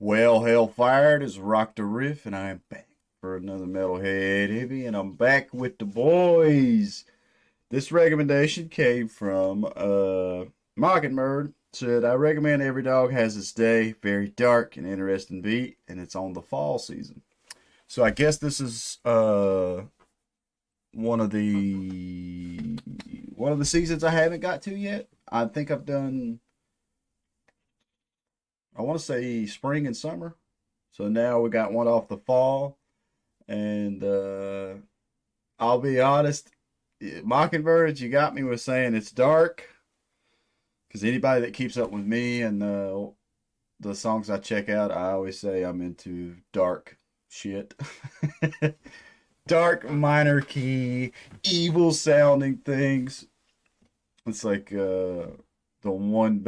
Well, hellfire, it is RockdaRiff, and I am back for another Metalhead heavy, and I'm back with the boys. This recommendation came from Mockingbird. Said, I recommend Every Dog Has Its Day. Very dark and interesting beat, and it's on the fall season. So I guess this is one of the seasons I haven't got to yet. I think I've done, I want to say spring and summer. So now we got one off the fall. And I'll be honest, Mockingbirds, you got me with saying it's dark. Because anybody that keeps up with me and the songs I check out, I always say I'm into dark shit. Dark minor key, evil sounding things. It's like the one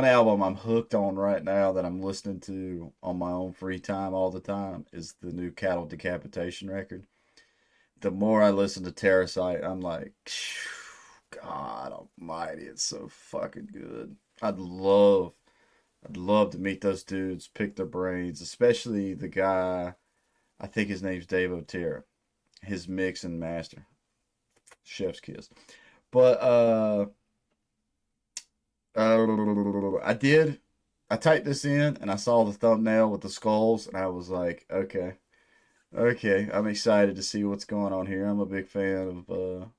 album I'm hooked on right now that I'm listening to on my own free time all the time is the new Cattle Decapitation record. The more I listen to Terracite, I'm like, God almighty, it's so fucking good. I'd love to meet those dudes, pick their brains, especially the guy, I think his name's Dave Otero. His mix and master. Chef's kiss. But I did. I typed this in and I saw the thumbnail with the skulls and I was like, okay, I'm excited to see what's going on here. I'm a big fan of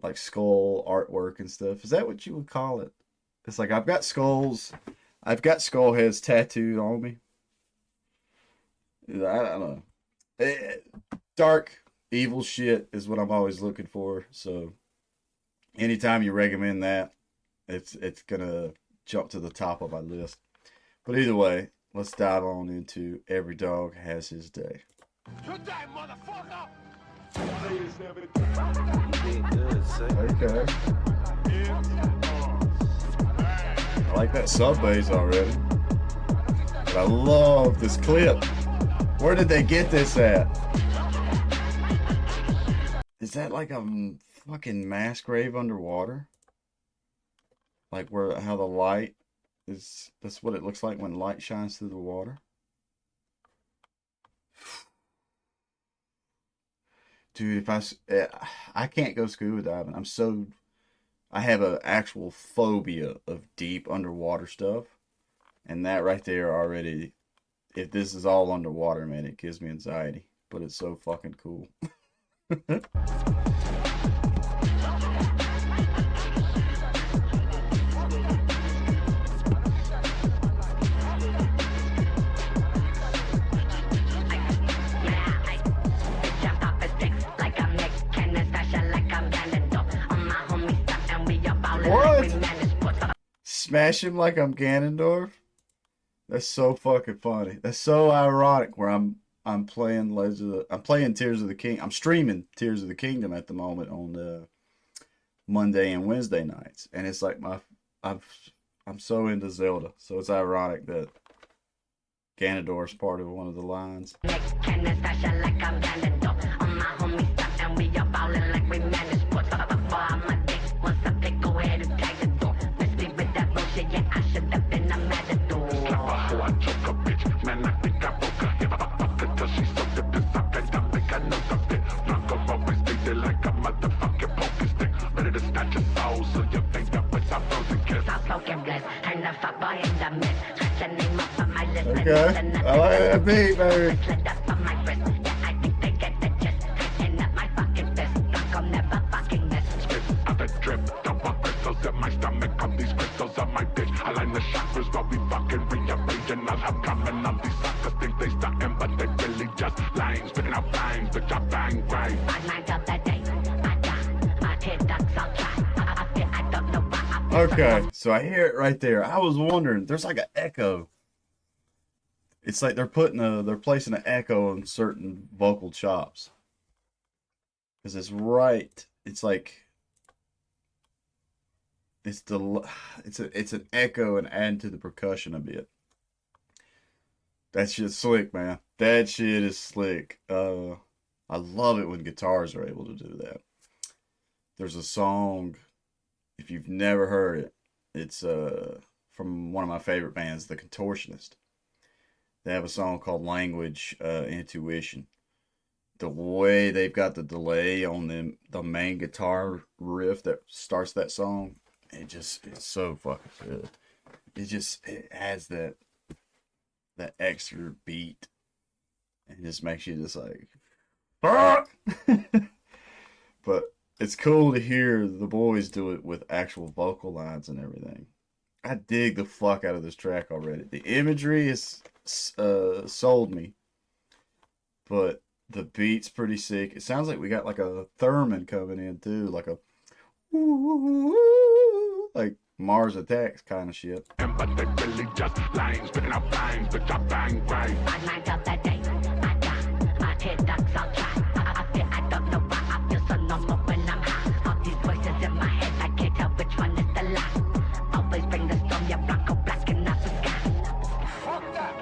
like skull artwork and stuff. Is that what you would call it? It's like I've got skulls, I've got skull heads tattooed on me. I don't know. Dark, evil shit is what I'm always looking for. So anytime you recommend that, it's gonna jump to the top of my list. But either way, let's dive on into Every Dog Has His Day. Good day, motherfucker! Okay. I like that sub bass already. But I love this clip. Where did they get this at? Is that like a fucking mass grave underwater? Like how the light is, that's what it looks like when light shines through the water. Dude, I can't go scuba diving. I have an actual phobia of deep underwater stuff. And that right there already, if this is all underwater, man, it gives me anxiety. But it's so fucking cool. What? Smash him like I'm Ganondorf? That's so fucking funny. That's so ironic. Where I'm playing I'm playing Tears of the King. I'm streaming Tears of the Kingdom at the moment on Monday and Wednesday nights, and it's like I'm so into Zelda, so it's ironic that Ganondorf's part of one of the lines. Okay, I like that beat, baby. Okay, so I hear it right there. I was wondering, there's like an echo. It's like they're placing an echo on certain vocal chops. Because it's right. It's like it's an echo and add to the percussion a bit. That shit's slick, man. That shit is slick. I love it when guitars are able to do that. There's a song, if you've never heard it, it's from one of my favorite bands, The Contortionist. They have a song called Language Intuition. The way they've got the delay on the main guitar riff that starts that song, it's so fucking good. It has that extra beat and just makes you just like fuck. But it's cool to hear the boys do it with actual vocal lines and everything. I dig the fuck out of this track already. The imagery is sold me, but the beat's pretty sick. It sounds like we got like a theremin coming in too, like a like Mars Attacks kind of shit. But they really just lying, spitting out lines, bitch, I bang, bang. I night out that day, I die, I hear ducks, I'll try. I don't know why I feel so normal when I'm high. All these voices in my head, I can't tell which one is the lie. Always bring the storm, yeah, Bronco black and not the sky. Fuck that.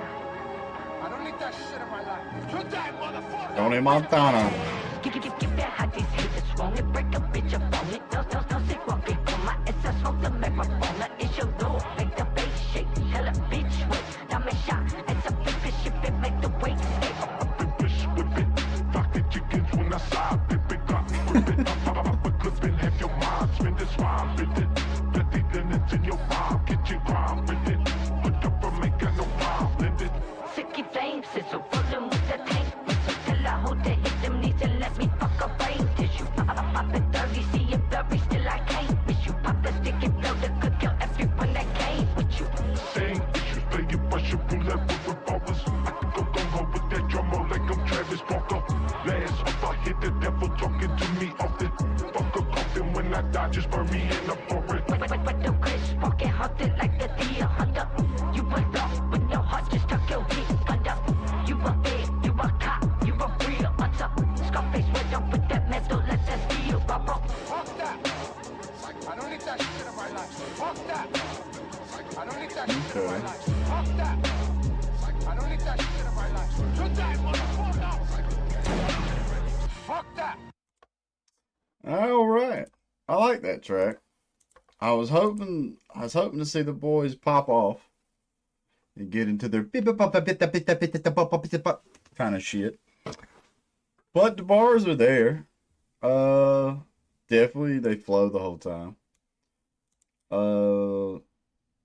I don't need that shit in my life. You die, motherfucker. Tony Montana. Give that how these haters wrong it, break a bitch up on it. No, sick one big on my SS, hold the microphone. It's your door, make the bass shake. Tell a bitch wait, now me shot. It's a flip it, ship it, make the weight stay. Bitch whip it, fuck the chickens when I side, flip it, got grip it. Pop a clip and have your mind, spin this rhyme with it. Plenty linens in your rhyme, get your crime with it. Put up a make no rhyme, lend it. Sicky flames, it's a rolling with the tank. Till I hold to hit them knees and let me fuck a brain tissue. Pop it 30, see it blurry, still I can't miss you. Pop the stick and blow the cook, kill everyone that came with you. Same issues, play your Russian roulette with revolvers. I can go home with that drum roll like I'm Travis Barker. Last off, I hit the devil talking to me often. Fuck a coffin when I die, just burn me in the forest. But the Chris walking haunted like the deer hunter. You a dog with no heart, just tuck your feet under. You a big, you a cop, you a real hunter. Scarface went up with that metal, let that steel rubber. Fuck that. I don't need that shit in my life. Fuck that. I don't need that shit in my life. Fuck that. I don't need that shit in my life. You die, motherfucker. Fuck that. All right, I like that track. I was hoping to see the boys pop off and get into their kind of shit. But the bars are there. Definitely they flow the whole time.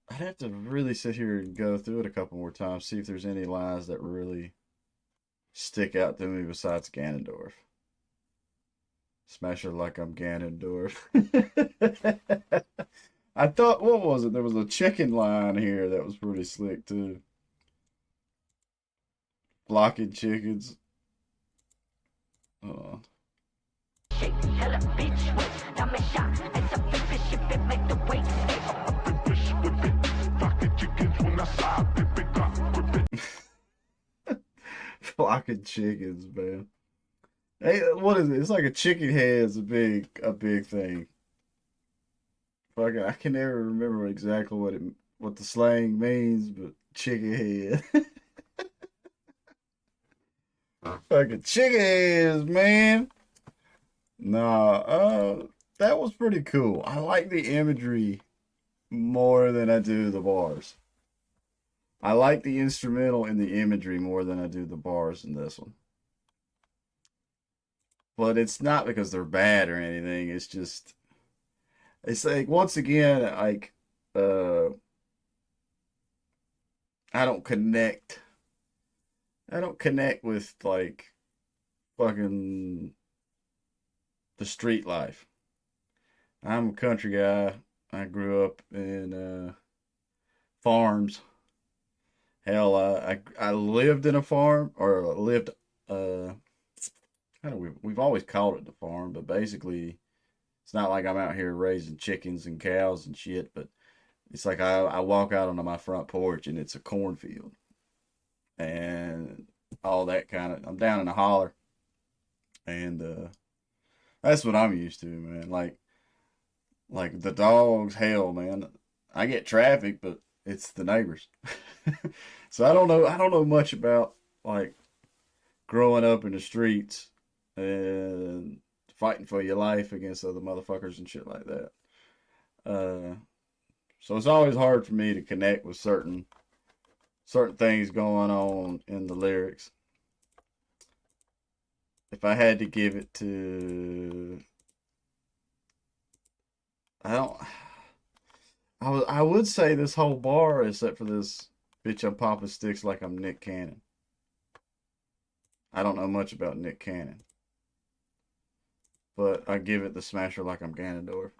I'd have to really sit here and go through it a couple more times, see if there's any lines that really stick out to me besides Ganondorf. Smash her like I'm Ganondorf. I thought, what was it? There was a chicken line here that was pretty slick too. Blocking chickens. Hold on. Flocking chickens, man. Hey, what is it? It's like a chicken head is a big thing. Fucking, I can never remember exactly what the slang means, but chicken head. Fucking chicken heads, man. Nah, that was pretty cool. I like the imagery more than I do the bars. I like the instrumental and the imagery more than I do the bars in this one. But it's not because they're bad or anything. It's just, it's like, once again, like, I don't connect. I don't connect with, like, fucking the street life. I'm a country guy. I grew up in farms. Hell, I lived in a farm, or lived, we've always called it the farm, but basically it's not like I'm out here raising chickens and cows and shit, but it's like I walk out onto my front porch and it's a cornfield and all that kind of, I'm down in the holler, and that's what I'm used to, man. Like the dogs, hell, man. I get traffic, but it's the neighbors. So I don't know much about, like, growing up in the streets and fighting for your life against other motherfuckers and shit like that. So it's always hard for me to connect with certain things going on in the lyrics. If I had to give it to, I don't. I would say this whole bar, except for this bitch, I'm popping sticks like I'm Nick Cannon. I don't know much about Nick Cannon, but I give it the smasher like I'm Ganondorf.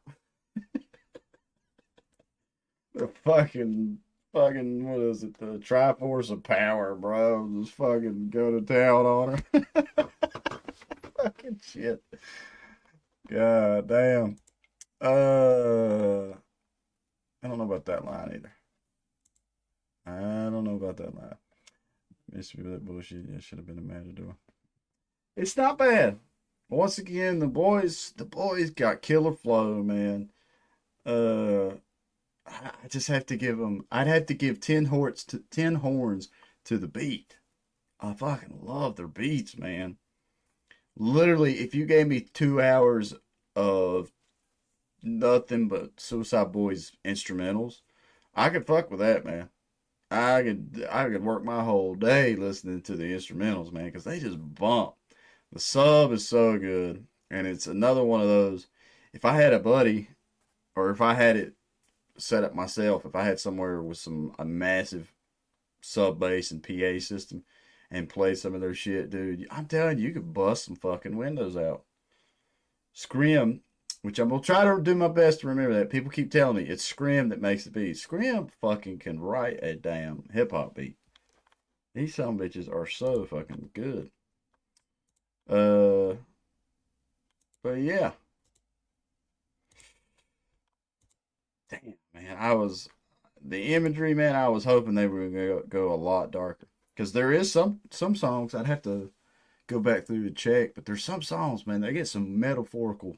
The fucking what is it? The Triforce of Power, bro. Just fucking go to town on her. Fucking shit. God damn. I don't know about that line either. I don't know about that line. Miss me with that bullshit. Yeah, should have been a matador. It's not bad. Once again, the boys got killer flow, man. Uh, I just have to give them. I'd have to give 10 horns to the beat. I fucking love their beats, man. Literally, if you gave me 2 hours of nothing but Suicide Boys instrumentals, I could fuck with that, man. I could work my whole day listening to the instrumentals, man, because they just bump. The sub is so good, and it's another one of those. If I had a buddy, or if I had it set up myself, if I had somewhere with a massive sub bass and PA system, and play some of their shit, dude, I'm telling you, you could bust some fucking windows out. Scream, which I'm gonna try to do my best to remember that. People keep telling me it's Scream that makes the beat. Scream fucking can write a damn hip hop beat. These some bitches are so fucking good. Uh, but yeah, damn man, the imagery, man. I was hoping they were gonna go a lot darker because there is some songs I'd have to go back through and check, but there's some songs, man, they get some metaphorical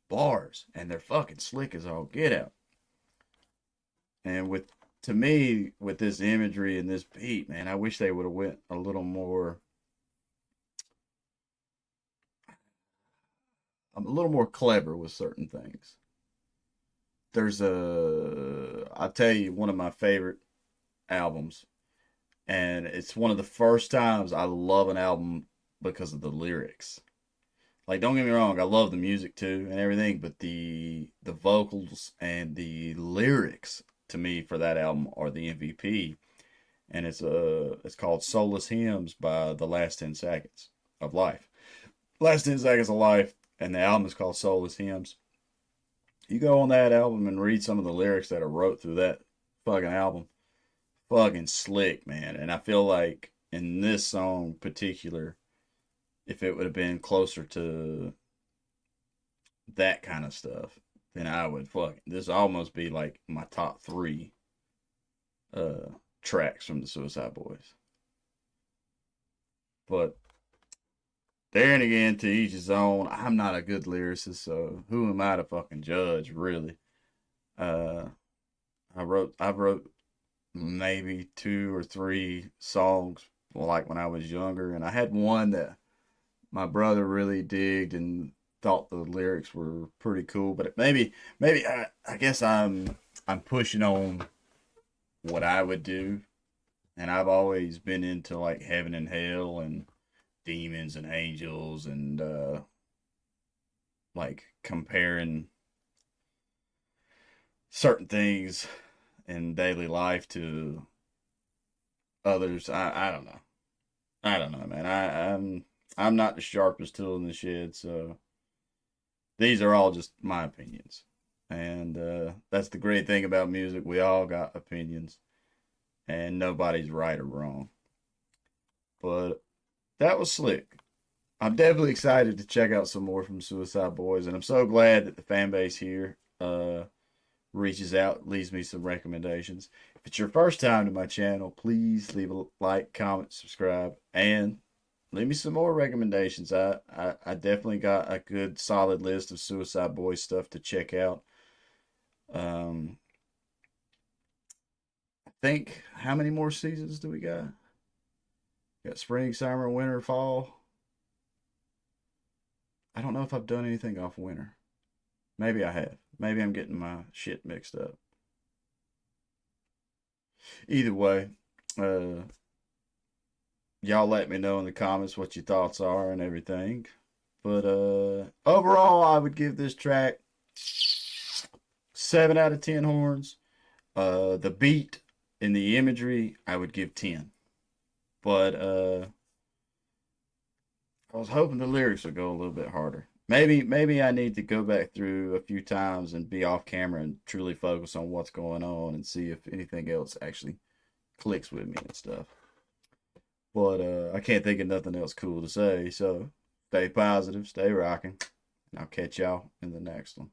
bars and they're fucking slick as all get out. And to me, with this imagery and this beat, man, I wish they would have went a little more clever with certain things. I'll tell you, one of my favorite albums, and it's one of the first times I love an album because of the lyrics. Like, don't get me wrong, I love the music too and everything, but the vocals and the lyrics to me for that album are the MVP. And it's called Soulless Hymns by the Last 10 Seconds of Life. Last 10 Seconds of Life, and the album is called Soulless Hymns. You go on that album and read some of the lyrics that are wrote through that fucking album. Fucking slick, man. And I feel like in this song particular, if it would have been closer to that kind of stuff, then I would this almost be like my top three uh tracks from the Suicide Boys. But there and again, to each his own. I'm not a good lyricist, so who am I to fucking judge, really? Uh, I wrote maybe 2 or 3 songs, like when I was younger, and I had one that my brother really digged and thought the lyrics were pretty cool. But maybe I guess I'm pushing on what I would do, and I've always been into like heaven and hell and demons and angels and like comparing certain things in daily life to others. I don't know. I don't know, man. I'm not the sharpest tool in the shed, so these are all just my opinions. And that's the great thing about music. We all got opinions, and nobody's right or wrong. But that was slick. I'm definitely excited to check out some more from Suicide Boys, and I'm so glad that the fan base here reaches out, leaves me some recommendations. If it's your first time to my channel, please leave a like, comment, subscribe, and leave me some more recommendations. I definitely got a good solid list of Suicide Boys stuff to check out. Um, I think how many more seasons do we got? Got spring, summer, winter, fall. I don't know if I've done anything off winter. Maybe I have. Maybe I'm getting my shit mixed up. Either way, uh, y'all let me know in the comments what your thoughts are and everything. But overall, I would give this track 7 out of 10 horns. The beat and the imagery, I would give 10. But I was hoping the lyrics would go a little bit harder. Maybe I need to go back through a few times and be off camera and truly focus on what's going on and see if anything else actually clicks with me and stuff. But I can't think of nothing else cool to say. So stay positive, stay rocking, and I'll catch y'all in the next one.